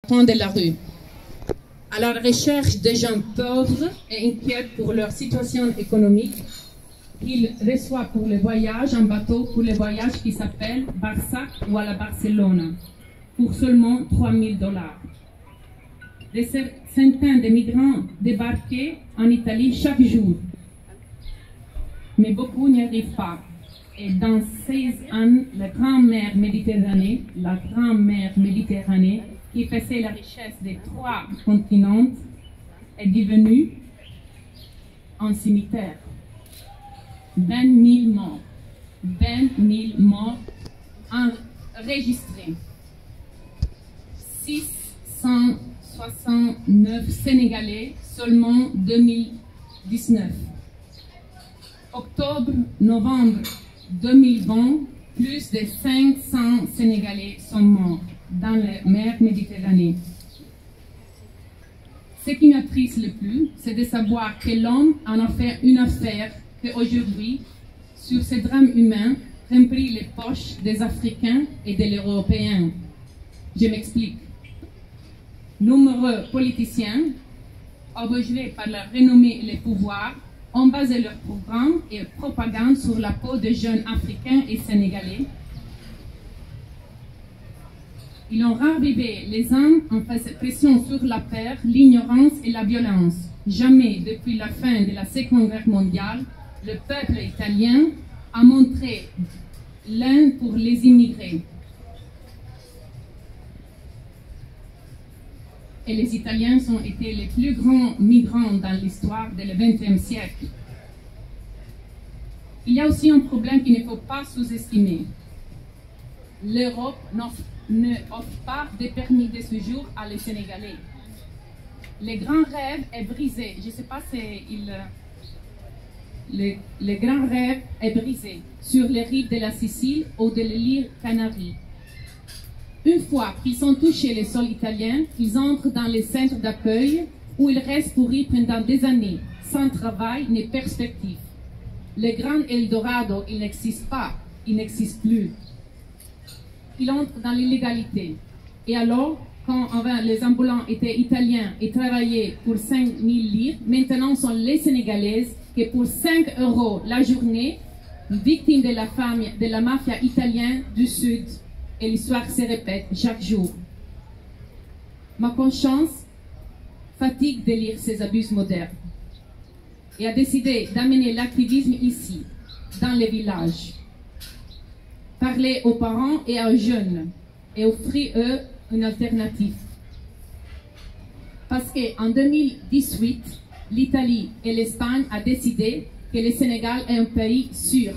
coin de la rue, à la recherche de gens pauvres et inquiets pour leur situation économique, qu'il reçoit pour le voyage en bateau, pour le voyage qui s'appelle Barsac ou à la Barcelone, pour seulement $3 000. Des centaines de migrants débarquaient en Italie chaque jour, mais beaucoup n'y arrivent pas. Et dans 16 ans, la grande mer Méditerranée, qui faisait la richesse des 3 continents, est devenue un cimetière. 20 000 morts. 20 000 morts enregistrés. 669 Sénégalais seulement 2019. Octobre-novembre 2020, plus de 500 Sénégalais sont morts dans la mer Méditerranée. Ce qui m'attriste le plus, c'est de savoir que l'homme en a fait une affaire qu'aujourd'hui, sur ce drame humain, remplit les poches des Africains et des Européens. Je m'explique. Nombreux politiciens, obligés par la renommée et le pouvoir, ont basé leur programme et propagande sur la peau de jeunes Africains et Sénégalais. Ils ont ravivé les uns en faisant pression sur la peur, l'ignorance et la violence. Jamais depuis la fin de la Seconde Guerre mondiale, le peuple italien a montré l'un pour les immigrés. Et les Italiens ont été les plus grands migrants dans l'histoire du XXe siècle. Il y a aussi un problème qu'il ne faut pas sous-estimer. L'Europe ne offre pas de permis de séjour à les Sénégalais. Le grand rêve est brisé. Je ne sais pas si le grand rêve est brisé sur les rives de la Sicile ou de l'île Canaries. Une fois qu'ils sont touchés le sol italien, ils entrent dans les centres d'accueil où ils restent pourris pendant des années, sans travail ni perspective. Le grand Eldorado, il n'existe pas, il n'existe plus. Ils entrent dans l'illégalité. Et alors, quand avant les ambulants étaient italiens et travaillaient pour 5 000 livres, maintenant sont les Sénégalaises qui pour 5 € la journée, victimes de la mafia italienne du Sud. Et l'histoire se répète chaque jour. Ma conscience fatigue de lire ces abus modernes et a décidé d'amener l'activisme ici, dans les villages. Parler aux parents et aux jeunes et offrir eux une alternative. Parce qu'en 2018, l'Italie et l'Espagne ont décidé que le Sénégal est un pays sûr.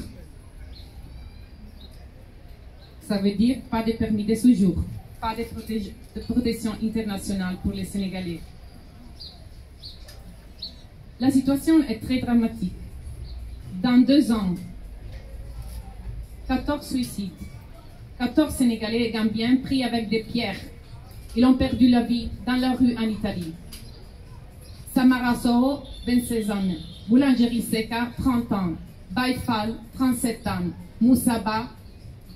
Ça veut dire pas de permis de séjour, pas de protection internationale pour les Sénégalais. La situation est très dramatique. Dans 2 ans, 14 suicides, 14 Sénégalais et Gambiens pris avec des pierres. Ils ont perdu la vie dans la rue en Italie. Samara Soho, 26 ans. Boulangerie Seka, 30 ans. Baïfal, 37 ans. Moussaba,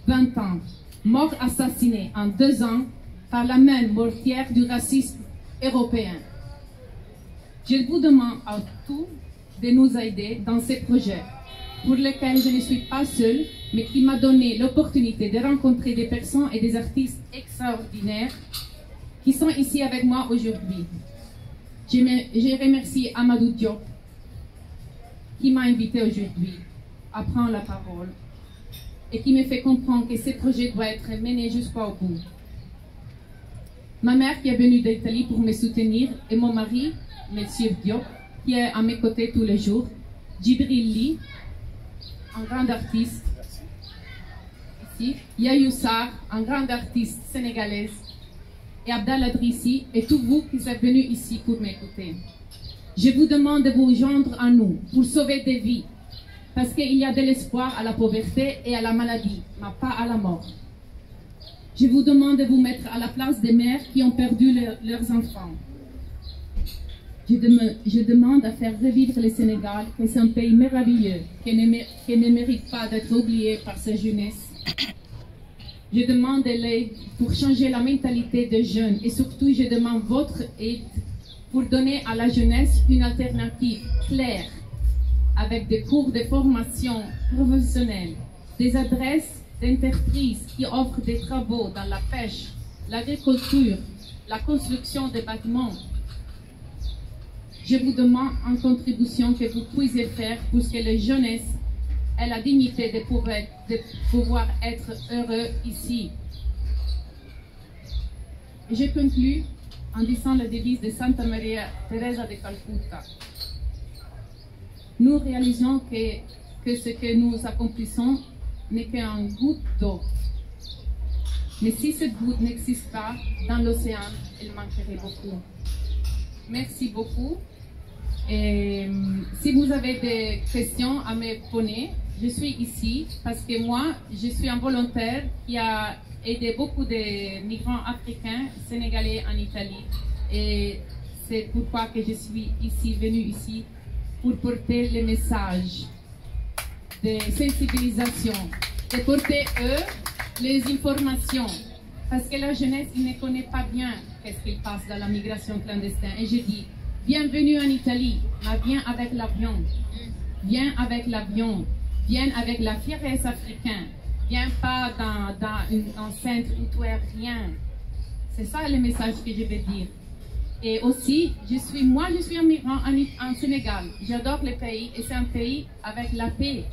20 ans. Mort assassiné en 2 ans par la main mortière du racisme européen. Je vous demande à tous de nous aider dans ces projets, pour lesquels je ne suis pas seule, mais qui m'a donné l'opportunité de rencontrer des personnes et des artistes extraordinaires qui sont ici avec moi aujourd'hui. Je remercie Amadou Diop, qui m'a invité aujourd'hui à prendre la parole et qui me fait comprendre que ce projet doit être mené jusqu'au bout. Ma mère qui est venue d'Italie pour me soutenir et mon mari, M. Diop, qui est à mes côtés tous les jours, Djibril Ly, un grand artiste, ici, Yayou Sarr, un grand artiste sénégalaise, et Abdallah Drissi, et tous vous qui êtes venus ici pour m'écouter. Je vous demande de vous joindre à nous pour sauver des vies, parce qu'il y a de l'espoir à la pauvreté et à la maladie, mais pas à la mort. Je vous demande de vous mettre à la place des mères qui ont perdu leurs enfants. Je demande à faire revivre le Sénégal, que c'est un pays merveilleux, qui ne mérite pas d'être oublié par sa jeunesse. Je demande de l'aide pour changer la mentalité des jeunes et surtout je demande votre aide pour donner à la jeunesse une alternative claire avec des cours de formation professionnelle, des adresses d'entreprises qui offrent des travaux dans la pêche, l'agriculture, la construction des bâtiments. Je vous demande en contribution que vous puissiez faire pour que la jeunesse ait la dignité de pouvoir être heureux ici. Je conclue en disant la devise de Santa Maria Teresa de Calcutta. Nous réalisons que ce que nous accomplissons n'est qu'une goutte d'eau. Mais si cette goutte n'existe pas dans l'océan, elle manquerait beaucoup. Merci beaucoup. Et si vous avez des questions à me poser, je suis ici parce que moi, je suis un volontaire qui a aidé beaucoup de migrants africains, sénégalais en Italie. Et c'est pourquoi que je suis venue ici pour porter le message de sensibilisation, de porter eux les informations. Parce que la jeunesse ne connaît pas bien qu'est-ce qu'il passe dans la migration clandestine. Et je dis, bienvenue en Italie, mais viens avec l'avion. Viens avec l'avion. Viens avec la fierté africaine. Viens pas dans un centre où tu es rien. C'est ça le message que je veux dire. Et aussi, je suis un migrant en Sénégal. J'adore le pays et c'est un pays avec la paix.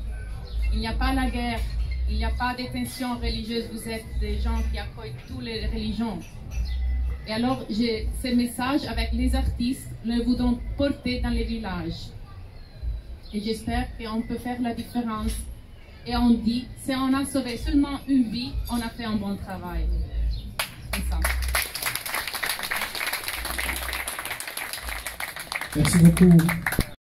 Il n'y a pas la guerre, il n'y a pas de tensions religieuses. Vous êtes des gens qui accueillent toutes les religions. Et alors, ce message avec les artistes, nous voudrons porter dans les villages. Et j'espère qu'on peut faire la différence. Et on dit, si on a sauvé seulement une vie, on a fait un bon travail. C'est ça. Merci beaucoup.